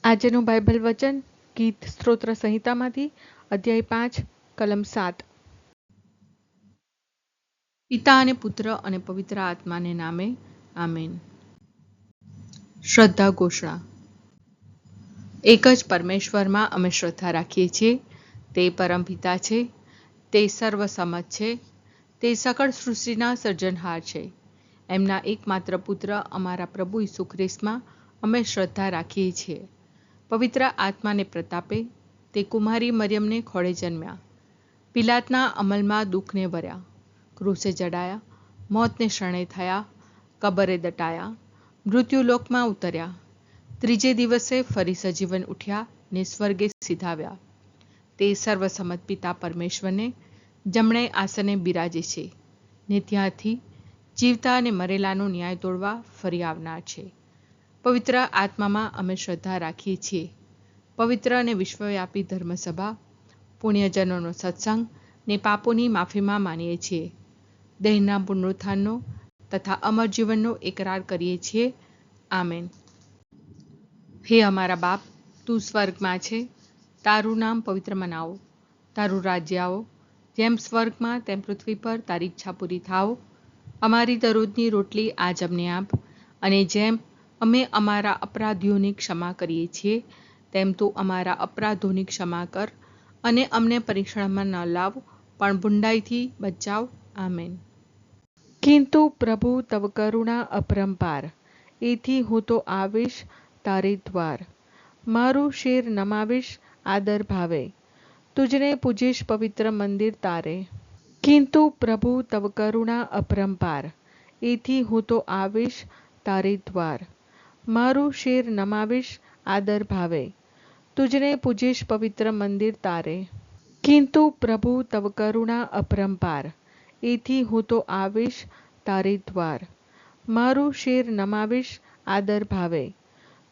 આજનું બાઇબલ વચન ગીત સ્ત્રોત્ર સંહિતામાંથી અધ્યાય 5 કલમ 7। પિતા અને પુત્ર અને પવિત્ર આત્માને નામે આમેન। શ્રદ્ધા ઘોષણા। એક જ પરમેશ્વરમાં અમે શ્રદ્ધા રાખીએ છીએ। તે પરમપિતા છે, તે સર્વસમત છે, તે સકળ સૃષ્ટિના સર્જનહાર છે। એમના એકમાત્ર પુત્ર અમારા પ્રભુ ઈસુ ખ્રિસ્તમાં અમે શ્રદ્ધા રાખીએ છીએ। પવિત્ર આત્માને પ્રતાપે તે કુમારી મરિયમને ખોળે જન્મ્યા, પિલાતના અમલમાં દુઃખને વર્યા, ક્રૂસે જડાયા, મોતને શરણે થયા, કબરે દટાયા, મૃત્યુલોકમાં ઉતર્યા, ત્રીજે દિવસે ફરી સજીવન ઉઠ્યા ને સ્વર્ગે સીધાવ્યા। તે સર્વસમત પિતા પરમેશ્વરને જમણે આસને બિરાજે છે ને ત્યાંથી જીવતા અને મરેલાનો ન્યાય તોડવા ફરી આવનાર છે। પવિત્ર આત્મામાં અમે શ્રદ્ધા રાખીએ છીએ। પવિત્ર અને વિશ્વવ્યાપી ધર્મસભા, પુણ્યજનોનો સત્સંગ ને પાપોની માફીમાં માનીએ છીએ। દેહના પુનરુત્થાનનો તથા અમર જીવનનો એકરાર કરીએ છીએ। આમેન। હે અમારા બાપ, તું સ્વર્ગમાં છે, તારું નામ પવિત્ર મનાવો, તારું રાજ્ય આવો, જેમ સ્વર્ગમાં તેમ પૃથ્વી પર તારી ઈચ્છા પૂરી થાવ। અમારી દરરોજની રોટલી આજ અમને આપ, અને જેમ અમે અમારા અપરાધીઓની ક્ષમા કરીએ છીએ તેમ તું અમારા અપરાધોની ક્ષમા કર, અને અમને પરીક્ષણમાં ન લાવ પણ બુંડાઈથી બચાવ। આમેન। કિંતુ પ્રભુ તવ કરુણા અપરંપાર, એથી હું તો આવીશ તારે દ્વાર। મારું શિર નમાવીશ આદર ભાવે, તુજને પૂજીશ પવિત્ર મંદિર તારે। કિંતુ પ્રભુ તવ કરુણા અપરંપાર, એથી હું તો આવીશ તારે દ્વાર। મારું શિર નમાવીશ આદર ભાવે, તુજને પૂજીશ પવિત્ર મંદિર તારે। કિંતુ પ્રભુ તવ કરુણા અપરંપાર, એથી હું તો આવીશ તારે દ્વાર। મારું શિર નમાવીશ આદર ભાવે,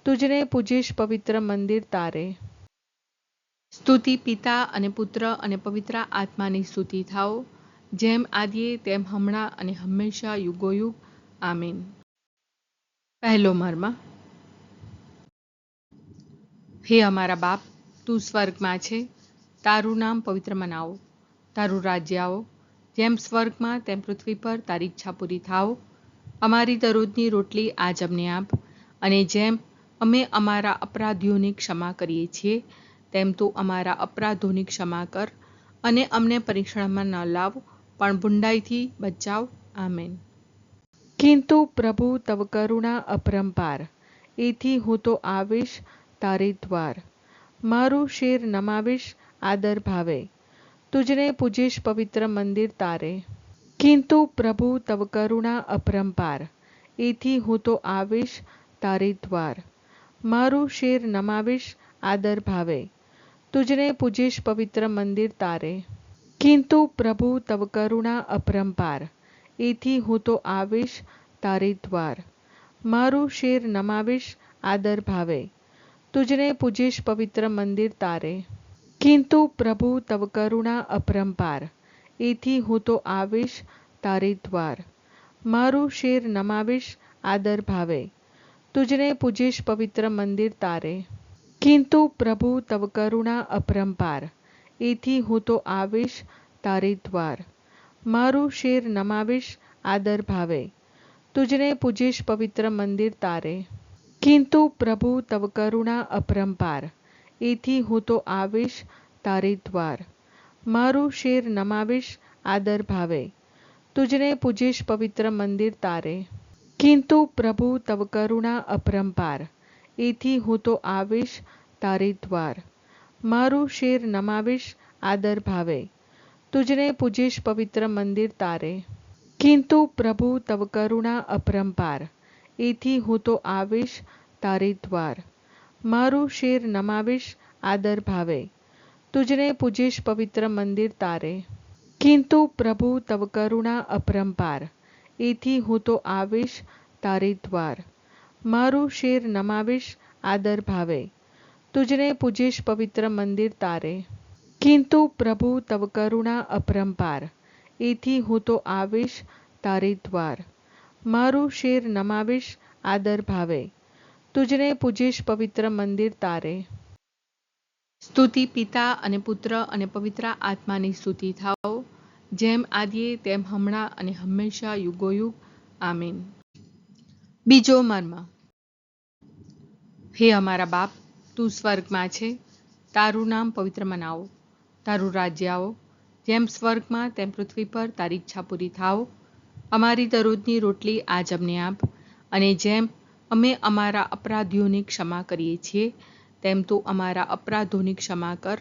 તુજને પૂજીશ પવિત્ર મંદિર તારે। સ્તુતિ પિતા અને પુત્ર અને પવિત્ર આત્માની સ્તુતિ થાઓ, જેમ આદિએ તેમ હમણાં અને હંમેશા યુગોયુગ। આમીન। પહેલો મર્મ। હે અમારા બાપ, તું સ્વર્ગમાં છે, તારું નામ પવિત્ર મનાવો, તારું રાજ્ય આવો, જેમ સ્વર્ગમાં તેમ પૃથ્વી પર તારી ઈચ્છા પૂરી થાવ। અમારી દરરોજની રોટલી આજ અમને આપ, અને જેમ અમે અમારા અપરાધીઓની ક્ષમા કરીએ છીએ તેમ તું અમારા અપરાધોની ક્ષમા કર, અને અમને પરીક્ષણમાં ન લાવ પણ બુંડાઈથી બચાવ। આમેન। કિંતુ પ્રભુ તવ કરુણા અપરંપાર, એથી હું તો આવીશ તારે દ્વાર। મારું શિર નમાવીશ આદર ભાવે, તુજને પૂજીશ પવિત્ર મંદિર તારે। કિંતુ પ્રભુ તવ કરુણા અપરંપાર, એથી હું તો આવીશ તારે દ્વાર। મારું શિર નમાવીશ આદર ભાવે, તુજને પૂજીશ પવિત્ર મંદિર તારે। કિંતુ પ્રભુ તવ કરુણા અપરંપાર, એથી હું તો આવીશ તારે દ્વાર। મારું શિર નમાવીશ આદર ભાવે, તુજને પૂજીશ પવિત્ર મંદિર તારે। કિંતુ પ્રભુ તવ કરુણા અપરંપાર, એથી હું તો આવીશ તારે દ્વાર। મારું શિર નમાવીશ આદર ભાવે, તુજને પૂજીશ પવિત્ર મંદિર તારે। કિંતુ પ્રભુ તવ કરુણા અપરંપાર, એથી હું તો આવીશ તારે દ્વાર। મારું શિર નમાવીશ આદર ભાવે, તુજને પૂજીશ પવિત્ર મંદિર તારે। કિંતુ પ્રભુ તવ કરુણા અપરંપાર, એથી હું તો આવીશ તારે દ્વાર। મારું શિર નમાવીશ આદર ભાવે, તુજને પૂજીશ પવિત્ર મંદિર તારે। કિંતુ પ્રભુ તવ કરુણા અપરંપાર, એથી હું તો આવીશ તારે દ્વાર। મારું શિર નમાવીશ આદર ભાવે, તુજને પૂજીશ પવિત્ર મંદિર તારે। કિંતુ પ્રભુ તવ કરુણા અપરંપાર, એથી હું તો આવીશ તારે દ્વાર। મારું શિર નમાવીશ આદર ભાવે, તુજને પૂજીશ પવિત્ર મંદિર તારે। કિંતુ પ્રભુ તવ કરુણા અપરંપાર, એથી હું તો આવીશ તારે દ્વાર। મારું શિર નમાવીશ આદર ભાવે, તુજને પૂજીશ પવિત્ર મંદિર તારે। કિંતુ પ્રભુ તવ કરુણા અપરંપાર, એથી હું તો આવીશ તારે દ્વાર। મારું શિર નમાવીશ આદર ભાવે, તુજને પૂજીશ પવિત્ર મંદિર તારે. સ્તુતિ પિતા અને પુત્ર અને પવિત્ર આત્માની સ્તુતિ થાઓ, જેમ આદિએ તેમ હમણાં અને હંમેશા યુગોયુગ. આમીન. બીજો મર્મ. હે અમારા બાપ, તું સ્વર્ગમાં છે, તારું નામ પવિત્ર મનાવો, તારું રાજ્ય આવો, જેમ સ્વર્ગમાં તેમ પૃથ્વી પર તારી ઈચ્છા પૂરી થાઓ. અમારી દરરોજની રોટલી આજ અમને આપ, અને જેમ અમે અમારા અપરાધીઓની ક્ષમા કરીએ છીએ, તેમ તું અમારા અપરાધોની ક્ષમા કર,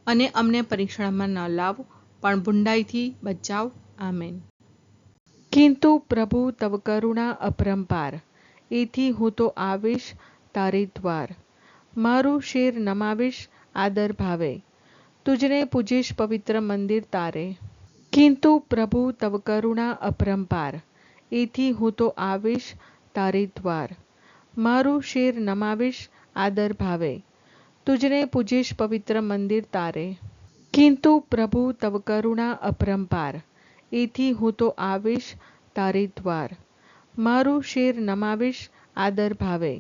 અને અમને પરીક્ષણમાં ન લાવ, પણ બુંડાઈથી બચાવ. આમેન. કિંતુ પ્રભુ તવ કરુણા અપરંપાર, એથી હું તો આવીશ તારે દ્વાર. મારું શિર નમાવીશ આદર ભાવે, તુજને પૂજીશ પવિત્ર મંદિર તારે. કિંતુ પ્રભુ તવ કરુણા અપરંપાર, એથી હું તો આવીશ તારે દ્વાર. મારું શિર નમાવીશ આદર ભાવે, તુજને પૂજીશ પવિત્ર મંદિર તારે. કિંતુ પ્રભુ તવ કરુણા અપરંપાર, એથી હું તો આવીશ તારે દ્વાર. મારું શિર નમાવીશ આદર ભાવે,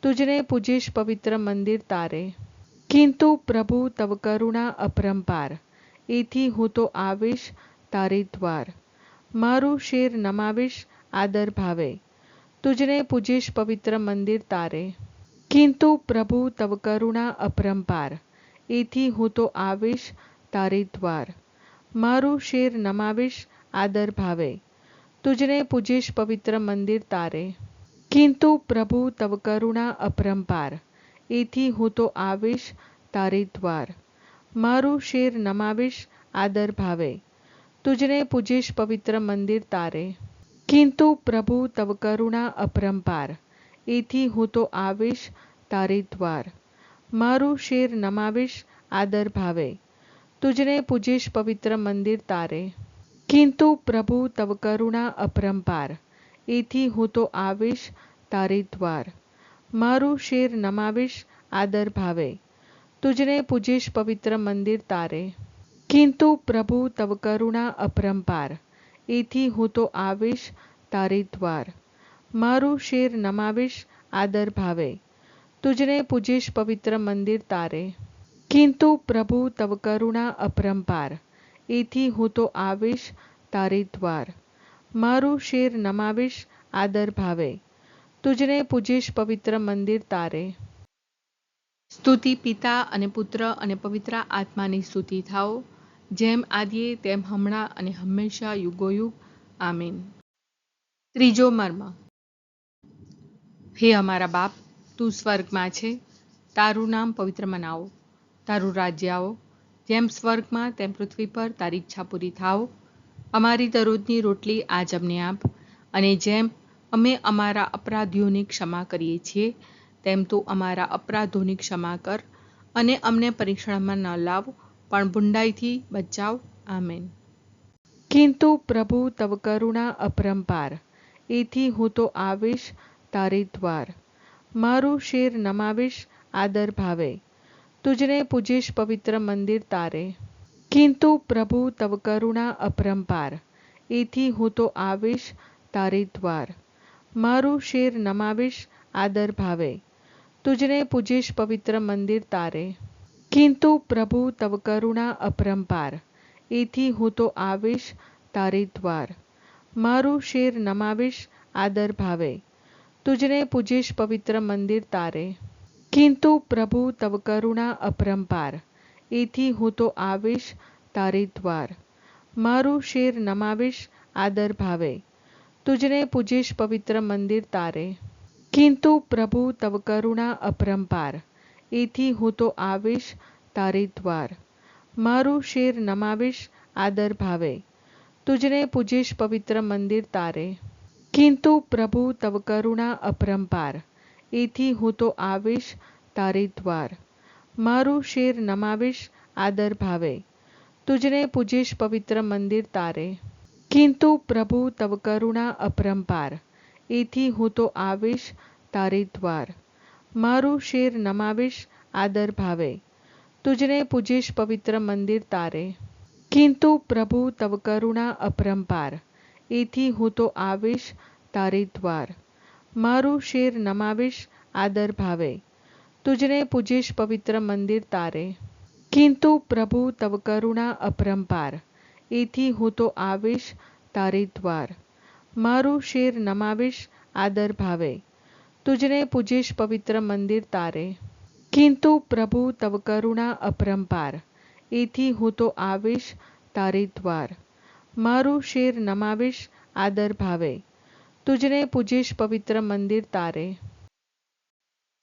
તુજને પૂજીશ પવિત્ર મંદિર તારે. કિંતુ પ્રભુ તવ કરુણા અપરંપાર, એથી હું તો આવીશ તારે દ્વાર. મારું શિર નમાવીશ આદર ભાવે, તુજને પૂજીશ પવિત્ર મંદિર તારે. કિંતુ પ્રભુ તવ કરુણા અપરંપાર, એથી હું તો આવીશ તારે દ્વાર. મારું શિર નમાવીશ આદર ભાવે, તુજને પૂજીશ પવિત્ર મંદિર તારે. કિંતુ પ્રભુ તવ કરુણા અપરંપાર, એથી હું તો આવીશ તારે દ્વાર. મારું શિર નમાવીશ આદર ભાવે, તુજને પૂજીશ પવિત્ર મંદિર તારે. કિંતુ પ્રભુ તવ કરુણા અપરંપાર, એથી હું તો આવીશ તારે દ્વાર. મારું શિર નમાવીશ આદર ભાવે, તુજને પૂજીશ પવિત્ર મંદિર તારે. કિંતુ પ્રભુ તવ કરુણા અપરંપાર, એથી હું તો આવીશ તારે દ્વાર. મારું શિર નમાવીશ આદર ભાવે, તુજને પૂજીશ પવિત્ર મંદિર તારે. કિંતુ પ્રભુ તવ કરુણા અપરંપાર, એથી હું તો આવીશ તારે દ્વાર. મારું શિર નમાવીશ આદર ભાવે, તુજને પૂજીશ પવિત્ર મંદિર તારે. કિંતુ પ્રભુ તવ કરુણા અપરંપાર, એથી હું તો આવીશ તારે દ્વાર. મારું શિર નમાવીશ આદર ભાવે, તુજને પૂજીશ પવિત્ર મંદિર તારે. સ્તુતિ પિતા અને પુત્ર અને પવિત્ર આત્માની સ્તુતિ થાઓ, જેમ આદિએ તેમ હમણાં અને હંમેશા યુગોયુગ. આમીન. ત્રીજો મર્મ. હે અમારા બાપ, તું સ્વર્ગમાં છે, તારું નામ પવિત્ર મનાવો, તારું રાજ્ય આવો, જેમ સ્વર્ગમાં તેમ પૃથ્વી પર તારી ઈચ્છા પૂરી થાઓ. અમારી દરરોજની રોટલી આજ અમને આપ, અને જેમ અમે અમારા અપરાધીઓની ક્ષમા કરીએ છીએ, તેમ તું અમારા અપરાધોની ક્ષમા કર, અને અમને પરીક્ષણમાં ન લાવ, પણ બુંડાઈથી બચાવ. આમેન. કિંતુ પ્રભુ તવ કરુણા અપરંપાર, એથી હું તો આવીશ તારે દ્વાર. મારું શિર નમાવીશ આદર ભાવે, તુજને પૂજીશ પવિત્ર મંદિર તારે. કિંતુ પ્રભુ તવ કરુણા અપરંપાર, એથી હું તો આવીશ તારે દ્વાર. મારું શિર નમાવીશ આદર ભાવે, તુજને પૂજીશ પવિત્ર મંદિર તારે. કિંતુ પ્રભુ તવ કરુણા અપરંપાર, એથી હું તો આવીશ તારે દ્વાર. મારું શિર નમાવીશ આદર ભાવે, તુજને પૂજીશ પવિત્ર મંદિર તારે. કિંતુ પ્રભુ તવ કરુણા અપરંપાર, એથી હું તો આવીશ તારે દ્વાર. મારું શિર નમાવીશ આદર ભાવે, તુજને પૂજીશ પવિત્ર મંદિર તારે. કિંતુ પ્રભુ તવ કરુણા અપરંપાર, એથી હું તો આવીશ તારે દ્વાર. મારું શિર નમાવીશ આદર ભાવે, તુજને પૂજીશ પવિત્ર મંદિર તારે. કિંતુ પ્રભુ તવ કરુણા અપરંપાર, એથી હું તો આવીશ તારે દ્વાર. મારું શિર નમાવીશ આદર ભાવે, તુજને પૂજીશ પવિત્ર મંદિર તારે. કિંતુ પ્રભુ તવ કરુણા અપરંપાર, એથી હું તો આવીશ તારે દ્વાર. મારું શિર નમાવીશ આદર ભાવે, તુજને પૂજીશ પવિત્ર મંદિર તારે. કિંતુ પ્રભુ તવ કરુણા અપરંપાર, એથી હું તો આવીશ તારે દ્વાર. મારું શિર નમાવીશ આદર ભાવે તુજને પૂજીશ પવિત્ર મંદિર તારે. કિંતુ પ્રભુ તવ કરુણા અપરંપાર એથી હું તો આવીશ તારે દ્વાર. મારું શિર નમાવીશ આદર ભાવે તુજને પૂજીશ પવિત્ર મંદિર તારે. કિંતુ પ્રભુ તવ કરુણા અપરંપાર એથી હું તો આવીશ તારે દ્વાર. મારું શિર નમાવીશ આદર ભાવે તુજને પૂજીશ પવિત્ર મંદિર તારે.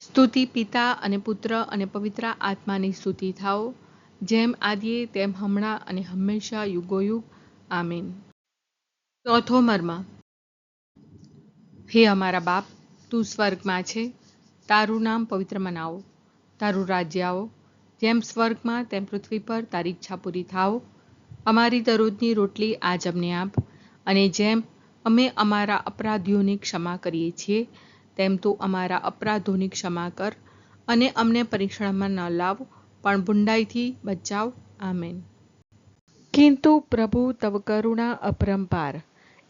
સ્તુતિ પિતા અને પુત્ર અને પવિત્ર આત્માની સ્તુતિ થાઓ, જેમ આદિએ તેમ હમણાં અને હંમેશા યુગોયુગ. આમીન. ચોથો મર્મ. હે અમારા બાપ, તું સ્વર્ગમાં છે, તારું નામ પવિત્ર મનાવો, તારું રાજ્ય આવો, જેમ સ્વર્ગમાં તેમ પૃથ્વી પર તારી ઈચ્છા પૂરી થાઓ. અમારી દરરોજની રોટલી આજ અમને આપ, અને જેમ અમે અમારા અપરાધીઓની ક્ષમા કરીએ છીએ, તેમ તું અમારા અપરાધોની ક્ષમા કર, અને અમને પરીક્ષણમાં ન લાવ, પણ બુંડાઈથી બચાવ. આમેન. કિંતુ પ્રભુ તવ કરુણા અપરંપાર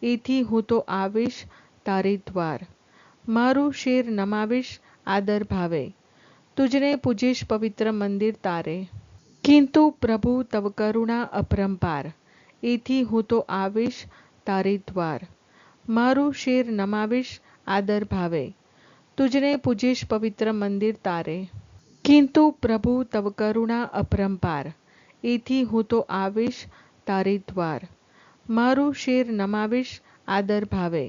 એથી હું તો આવીશ તારે દ્વાર. મારું શિર નમાવીશ આદર ભાવે તુજને પૂજીશ પવિત્ર મંદિર તારે. કિંતુ પ્રભુ તવ કરુણા અપરંપાર એથી હું તો આવીશ તારે દ્વાર. મારું શિર નમાવીશ આદર ભાવે તુજને પૂજીશ પવિત્ર મંદિર તારે. કિંતુ પ્રભુ તવ કરુણા અપરંપાર એથી હું તો આવીશ તારે દ્વાર. મારું શિર નમાવીશ આદર ભાવે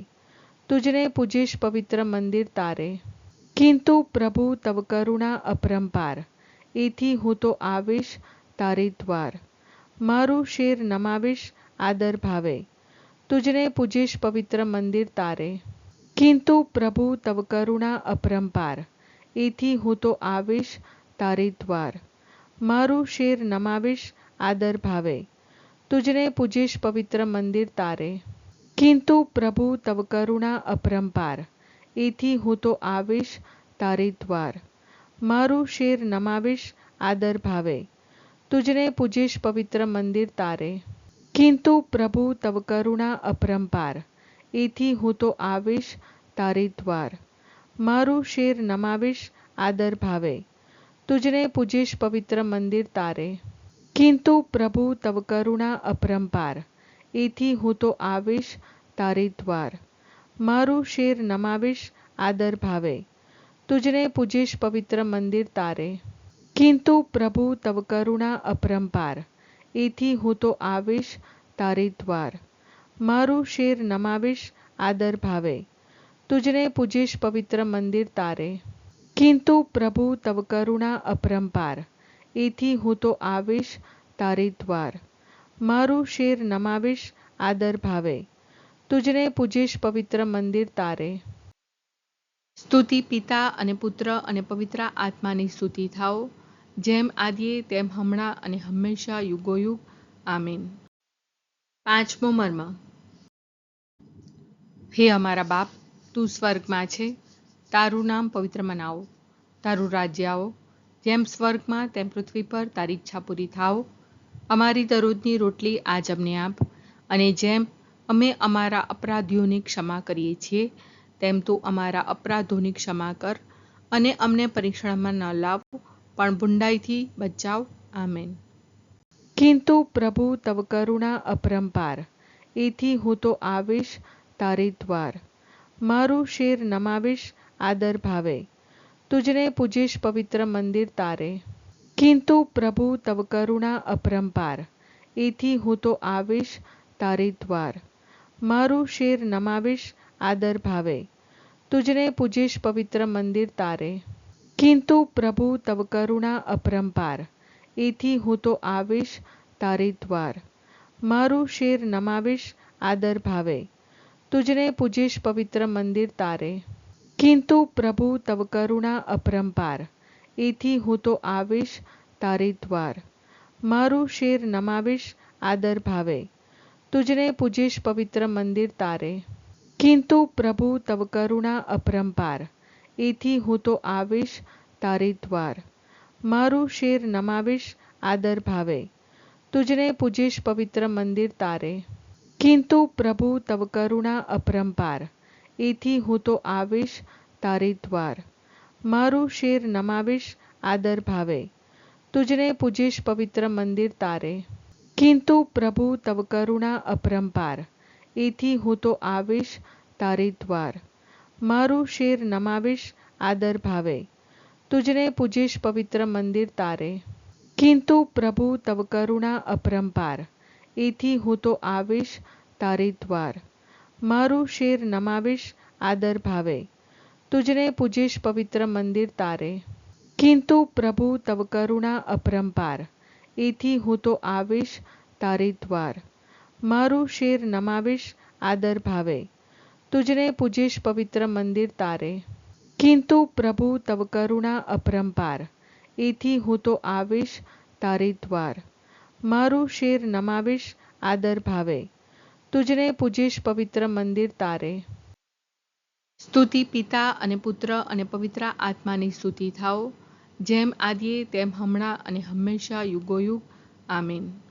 તુજને પૂજીશ પવિત્ર મંદિર તારે. કિંતુ પ્રભુ તવ કરુણા અપરંપાર એથી હું તો આવીશ તારે દ્વાર. મારું શિર નમાવીશ આદર ભાવે તુજને પૂજીશ પવિત્ર મંદિર તારે. કિંતુ પ્રભુ તવ કરુણા અપરંપાર એથી હું તો આવીશ તારે દ્વાર. મારું શિર નમાવીશ આદર ભાવે તુજને પૂજીશ પવિત્ર મંદિર તારે. કિંતુ પ્રભુ તવ કરુણા અપરંપાર એથી હું તો આવીશ તારે દ્વાર. મારું શિર નમાવીશ આદર ભાવે તુજને પૂજીશ પવિત્ર મંદિર તારે. કિંતુ પ્રભુ તવ કરુણા અપરંપાર એથી હું તો આવીશ તારે દ્વાર. મારું શિર નમાવીશ આદર ભાવે તુજને પૂજીશ પવિત્ર મંદિર તારે. કિંતુ પ્રભુ તવ કરુણા અપરંપાર એથી હું તો આવીશ તારે દ્વાર. મારું શિર નમાવીશ આદર ભાવે તુજને પૂજીશ પવિત્ર મંદિર તારે. કિંતુ પ્રભુ તવ કરુણા અપરંપાર એથી હું તો આવીશ તારે દ્વાર. મારું શિર નમાવીશ આદર ભાવે તુજને પૂજીશ પવિત્ર મંદિર તારે. કિંતુ પ્રભુ તવ કરુણા અપરંપાર એથી હું તો આવીશ તારે દ્વાર. મારું શિર નમાવીશ આદર ભાવે તુજને પૂજીશ પવિત્ર મંદિર તારે. સ્તુતિ પિતા અને પુત્ર અને પવિત્ર આત્માની સ્તુતિ થાઓ, જેમ આદિએ તેમ હમણાં અને હંમેશા યુગોયુગ. આમીન. પાંચમો મર્મ. હે અમારા બાપ, તું સ્વર્ગમાં છે, તારું નામ પવિત્ર મનાવો, તારું રાજ્ય આવો, જેમ સ્વર્ગમાં તેમ પૃથ્વી પર તારી ઈચ્છા પૂરી થાઓ. અમારી દરરોજની રોટલી આજ અમને આપ, અને જેમ અમે અમારા અપરાધીઓની ક્ષમા કરીએ છીએ, તેમ તું અમારા અપરાધોની ક્ષમા કર, અને અમને પરીક્ષણમાં ન લાવ, પણ બુંડાઈથી બચાવ. આમેન. કિંતુ પ્રભુ તવ કરુણા અપરંપાર એથી હું તો આવીશ તારે દ્વાર. મારું શિર નમાવીશ આદર ભાવે તુજને પૂજીશ પવિત્ર મંદિર તારે. કિંતુ પ્રભુ તવ કરુણા અપરંપાર એથી હું તો આવીશ તારે દ્વાર. મારું શિર નમાવીશ આદર ભાવે તુજને પૂજીશ પવિત્ર મંદિર તારે. કિંતુ પ્રભુ તવ કરુણા અપરંપાર એથી હું તો આવીશ તારે દ્વાર. મારું શિર નમાવીશ આદર ભાવે તુજને પૂજીશ પવિત્ર મંદિર તારે. કિંતુ પ્રભુ તવ કરુણા અપરંપાર એથી હું તો આવીશ તારે દ્વાર. મારું શિર નમાવીશ આદર ભાવે તુજને પૂજીશ પવિત્ર મંદિર તારે. કિંતુ પ્રભુ તવ કરુણા અપરંપાર એથી હું તો આવીશ તારે દ્વાર. મારું શિર નમાવીશ આદર ભાવે તુજને પૂજીશ પવિત્ર મંદિર તારે. કિંતુ પ્રભુ તવ કરુણા અપરંપાર એથી હું તો આવીશ તારે દ્વાર. મારું શિર નમાવીશ આદર ભાવે, તુજને પૂજીશ પવિત્ર મંદિર તારે. કિંતુ પ્રભુ તવ કરુણા અપરંપાર, એથી હું તો આવીશ તારે દ્વાર. મારું શિર નમાવીશ આદર ભાવે, તુજને પૂજીશ પવિત્ર મંદિર તારે. કિંતુ પ્રભુ તવ કરુણા અપરંપાર, એથી હું તો આવીશ તારે દ્વાર. મારું શિર નમાવીશ આદર ભાવે, તુજને પૂજીશ પવિત્ર મંદિર તારે. કિંતુ પ્રભુ તવ કરુણા અપરંપાર, એથી હું તો આવીશ તારે દ્વાર. મારું શિર નમાવીશ આદર ભાવે, તુજને પૂજીશ પવિત્ર મંદિર તારે. કિંતુ પ્રભુ તવ કરુણા અપરંપાર, એથી હું તો આવીશ તારે દ્વાર. મારું શિર નમાવીશ આદર ભાવે, તુજને પૂજીશ પવિત્ર મંદિર તારે. સ્તુતિ પિતા અને પુત્ર અને પવિત્ર આત્માની સ્તુતિ થાઓ, જેમ આદિએ તેમ હમણાં અને હંમેશા યુગોયુગ. આમીન.